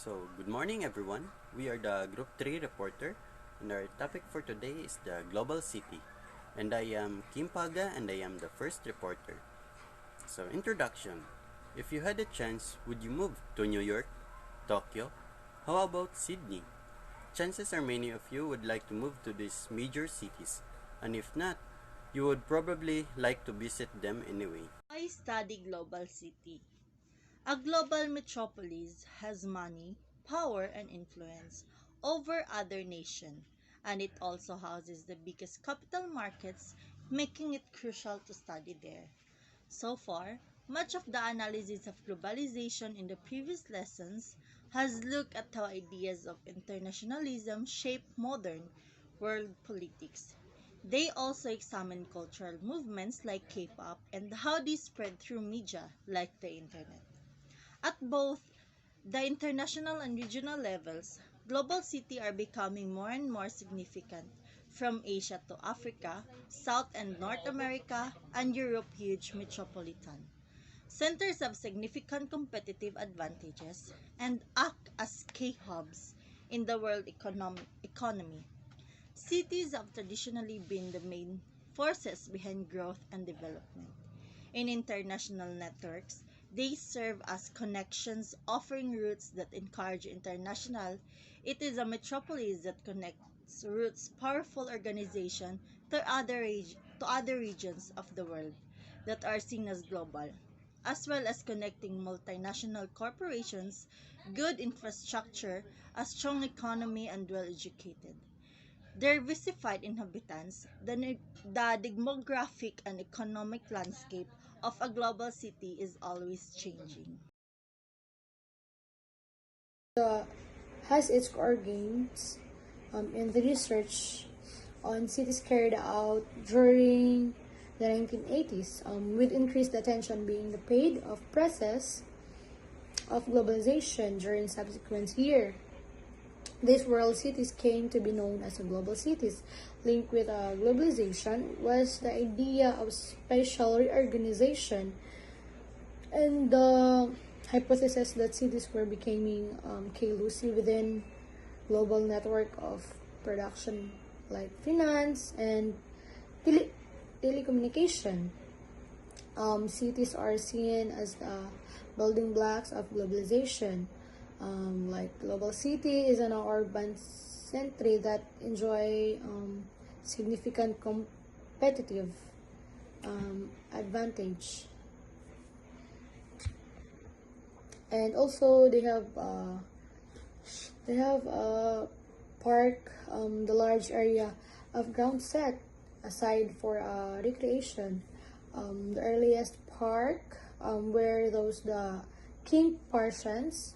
Good morning everyone. We are the Group 3 reporter, and our topic for today is the global city. And I am Kim Paga, and I am the first reporter. Introduction. If you had a chance, would you move to New York, Tokyo? How about Sydney? Chances are many of you would like to move to these major cities, and if not, you would probably like to visit them anyway. I study global city. A global metropolis has money, power, and influence over other nations, and it also houses the biggest capital markets, making it crucial to study there. So far, much of the analysis of globalization in the previous lessons has looked at how ideas of internationalism shape modern world politics. They also examine cultural movements like K-pop and how they spread through media like the internet. At both the international and regional levels, global cities are becoming more and more significant, from Asia to Africa, South and North America, and Europe huge metropolitan. Centers have significant competitive advantages and act as key hubs in the world economy. Cities have traditionally been the main forces behind growth and development. In international networks, they serve as connections, offering routes that encourage international. It is a metropolis that connects routes powerful organization to other regions of the world that are seen as global, as well as connecting multinational corporations, good infrastructure, a strong economy, and well-educated diversified inhabitants, the demographic and economic landscape of a global city is always changing. uh, has its organs in the research on cities carried out during the 1980s, with increased attention being the paid of process of globalization during subsequent year. These world cities came to be known as global cities. Linked with globalization was the idea of spatial reorganization and the hypothesis that cities were becoming chaotic within global network of production like finance and telecommunication. Cities are seen as the building blocks of globalization. Like global city is an urban century that enjoy significant competitive advantage, and also they have a park, the large area of ground set aside for recreation. The earliest park were those the king Persians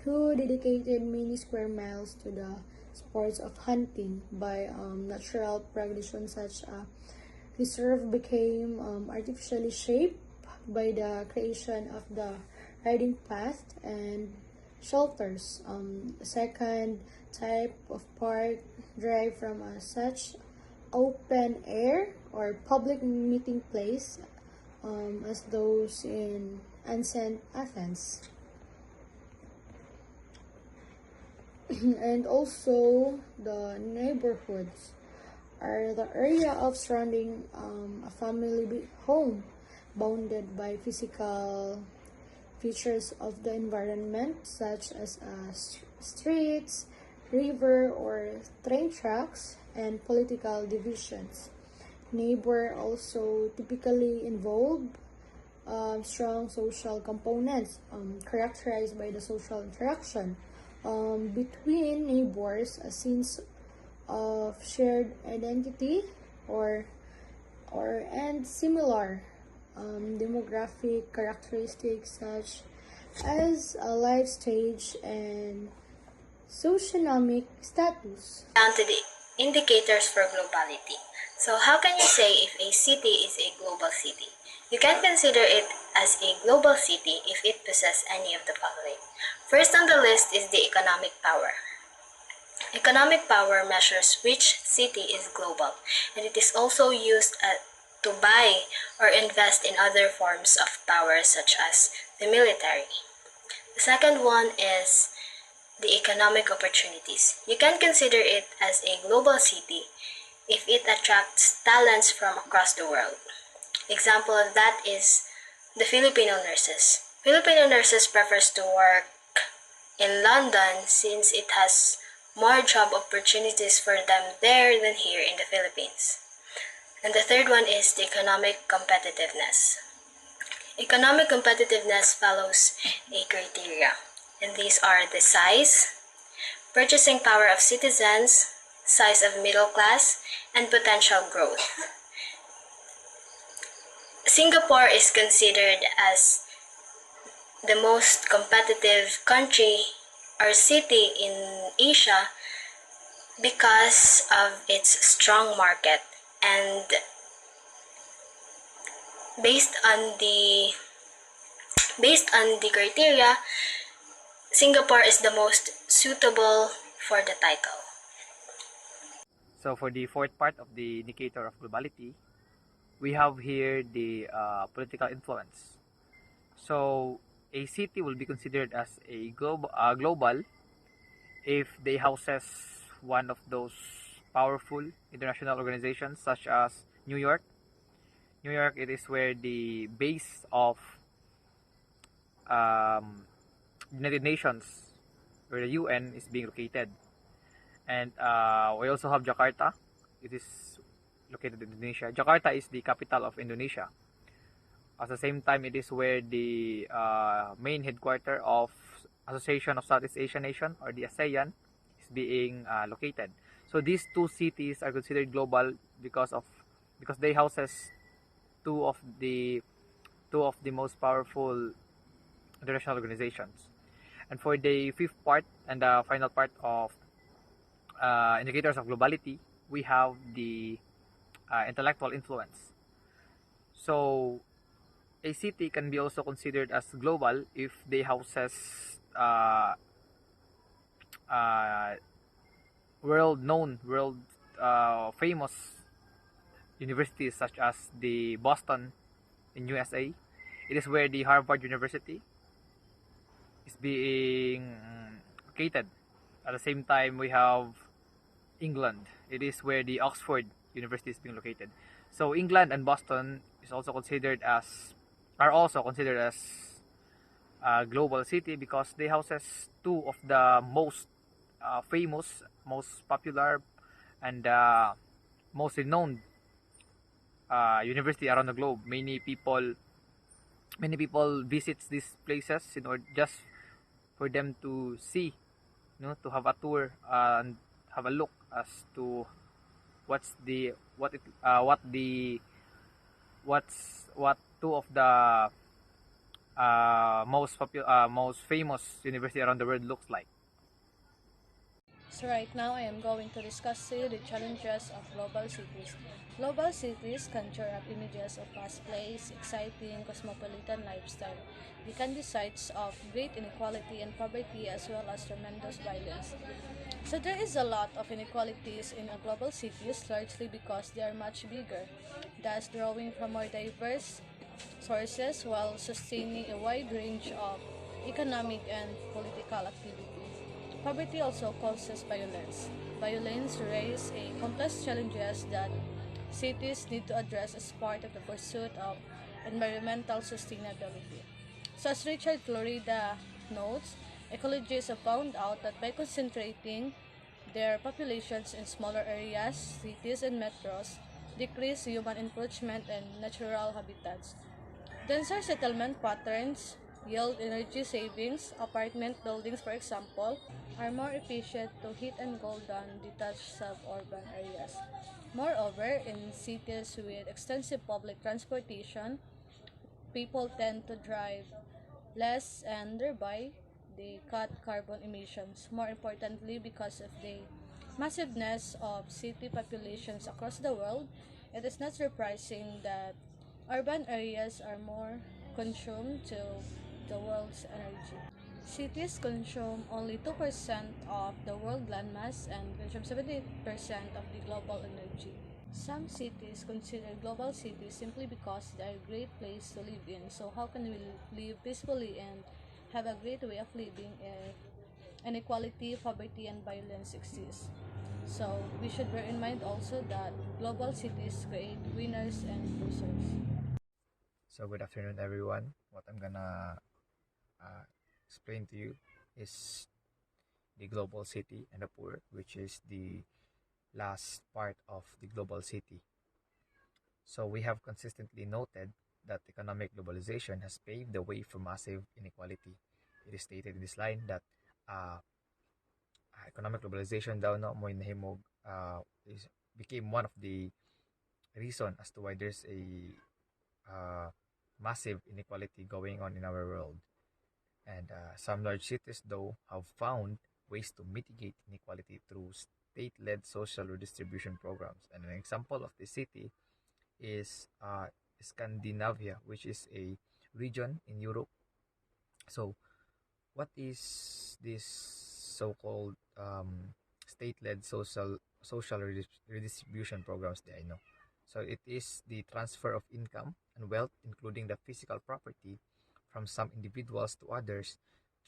who dedicated many square miles to the sports of hunting. By natural progression, such a reserve became artificially shaped by the creation of the riding path and shelters. A second type of park derived from such open air or public meeting place as those in ancient Athens. And also the neighborhoods are the area of surrounding a family home, bounded by physical features of the environment such as streets, river or train tracks, and political divisions. Neighbor also typically involve strong social components characterized by the social interaction between neighbors, a sense of shared identity or and similar demographic characteristics such as a life stage and socioeconomic status. Down to the indicators for globality. So how can you say if a city is a global city? You can consider it as a global city if it possesses any of the following. First on the list is the economic power. Economic power measures which city is global, and it is also used to buy or invest in other forms of power such as the military. The second one is the economic opportunities. You can consider it as a global city if it attracts talents from across the world. Example of that is the Filipino nurses. Filipino nurses prefers to work in London since it has more job opportunities for them there than here in the Philippines. And the third one is the economic competitiveness. Economic competitiveness follows a criteria, and these are the size, purchasing power of citizens, size of middle class, and potential growth. Singapore is considered as the most competitive country or city in Asia because of its strong market, and based on the criteria, Singapore is the most suitable for the title. So for the fourth part of the indicator of globality, we have here the political influence. So a city will be considered as a global if they houses one of those powerful international organizations such as New York. New York, it is where the base of United Nations, where the UN is being located. And we also have Jakarta. It is located in Indonesia. Jakarta is the capital of Indonesia. At the same time, it is where the main headquarters of Association of Southeast Asian Nation, or the ASEAN, is being located. So these two cities are considered global because they houses two of the most powerful international organizations. And for the fifth part and the final part of indicators of globality, we have the intellectual influence. So a city can be also considered as global if they houses world famous universities such as the Boston in USA. It is where the Harvard University is being located. At the same time, we have England. It is where the Oxford University is being located. So England and Boston are also considered as a global city because they houses two of the most famous, most popular, and most renowned university around the globe. Many people visits these places in order just for them to see, to have a tour and have a look as to what two of the most famous university around the world looks like. So right now I am going to discuss to you the challenges of global cities. Global cities conjure up images of fast-paced, exciting, cosmopolitan lifestyle. They can be sites of great inequality and poverty as well as tremendous violence. So there is a lot of inequalities in a global cities, largely because they are much bigger, thus drawing from more diverse sources while sustaining a wide range of economic and political activity. Poverty also causes violence. Violence raises a complex challenges that cities need to address as part of the pursuit of environmental sustainability. So as Richard Florida notes, ecologists have found out that by concentrating their populations in smaller areas, cities and metros decrease human encroachment and natural habitats. Denser settlement patterns yield energy savings. Apartment buildings, for example, are more efficient to heat and cool than detached suburban areas. Moreover, in cities with extensive public transportation, people tend to drive less and thereby they cut carbon emissions. More importantly, because of the massiveness of city populations across the world, it is not surprising that urban areas are more consumed to the world's energy. Cities consume only 2% of the world landmass and consume 70% of the global energy. Some cities consider global cities simply because they are a great place to live in. So how can we live peacefully and have a great way of living if inequality, poverty, and violence exist? So we should bear in mind also that global cities create winners and losers. So good afternoon, everyone. What I'm gonna uh, explain to you is the global city and the poor, which is the last part of the global city. So we have consistently noted that economic globalization has paved the way for massive inequality. It is stated in this line that uh, economic globalization daw no mo nahimog is became one of the reason as to why there's a uh, massive inequality going on in our world. And some large cities, though, have found ways to mitigate inequality through state led social redistribution programs. And an example of this city is Scandinavia, which is a region in Europe. So, what is this so-called state-led social redistribution programs that I know? So it is the transfer of income and wealth, including the physical property, from some individuals to others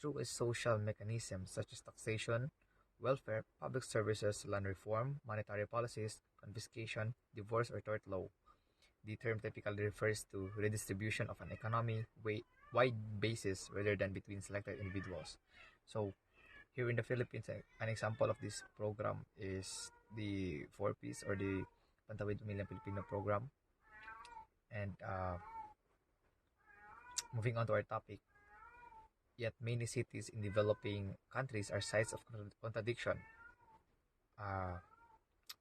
through a social mechanism such as taxation, welfare, public services, land reform, monetary policies, confiscation, divorce, or tort law. The term typically refers to redistribution of an economy wide basis rather than between selected individuals. So here in the Philippines, an example of this program is the 4 Ps or the Pantawid Umilang Pilipino program. And moving on to our topic, yet many cities in developing countries are sites of contradiction. Uh,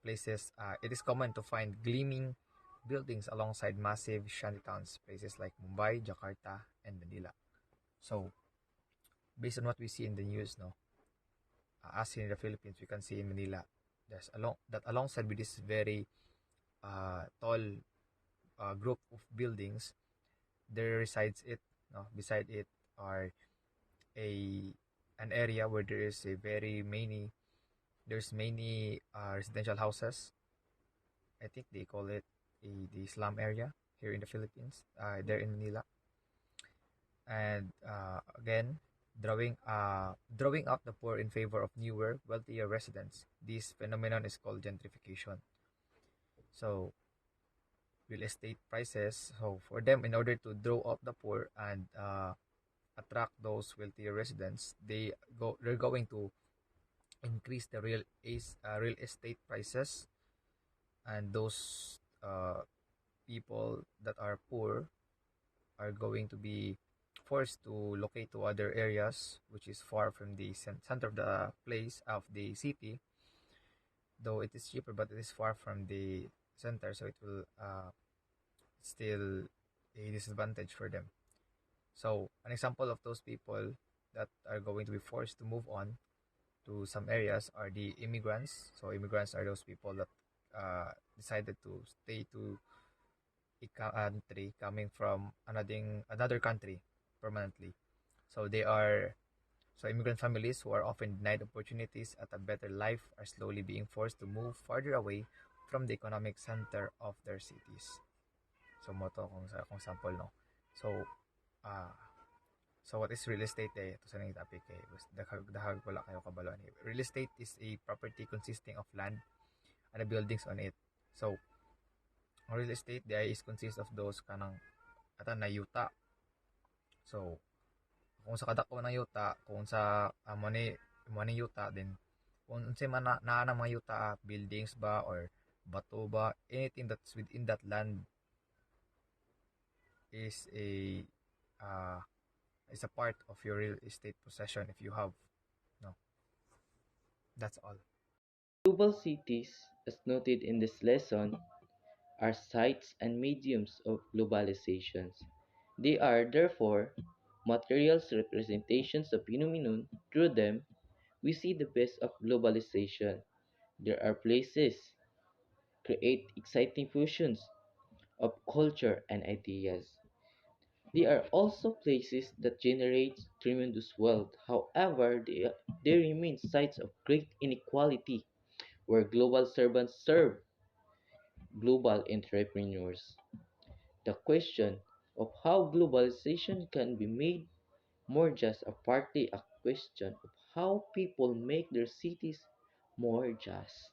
places, it is common to find gleaming buildings alongside massive shantytowns, places like Mumbai, Jakarta, and Manila. So, based on what we see in the news, no, as in the Philippines, we can see in Manila, there's alongside with this very tall group of buildings, there resides it. No, beside it are a an area where there is a very many there's many residential houses. I think they call it the slum area here in the Philippines. There in Manila, and again, drawing out the poor in favor of newer, wealthier residents. This phenomenon is called gentrification. So real estate prices. So for them, in order to draw out the poor and attract those wealthier residents, they're going to increase the real estate prices, and those people that are poor are going to be forced to locate to other areas which is far from the center of the place of the city, though it is cheaper but it is far from the center, so it will still a disadvantage for them. So an example of those people that are going to be forced to move on to some areas are the immigrants. So immigrants are those people that decided to stay to a country coming from another country permanently. So they are so immigrant families who are often denied opportunities at a better life are slowly being forced to move farther away from the economic center of their cities. So mo to kung sample no. So ah so what is real estate eh? Ito sa nang topic eh. Dahag wala kayo kabalon eh. Real estate is a property consisting of land and the buildings on it. So real estate there is consists of those kanang ata na yuta. So kung sa kadako ng yuta, kung sa money yuta then kung unsay man naa ng mga yuta, buildings ba or bato ba, anything that's within that land is uh, a part of your real estate possession if you have. No, that's all. Global cities, as noted in this lesson, are sites and mediums of globalizations. They are, therefore, materials representations of phenomenon. Through them, we see the best of globalization. There are places create exciting fusions of culture and ideas. They are also places that generate tremendous wealth. However, they remain sites of great inequality where global servants serve global entrepreneurs. The question of how globalization can be made more just a partly a question of how people make their cities more just.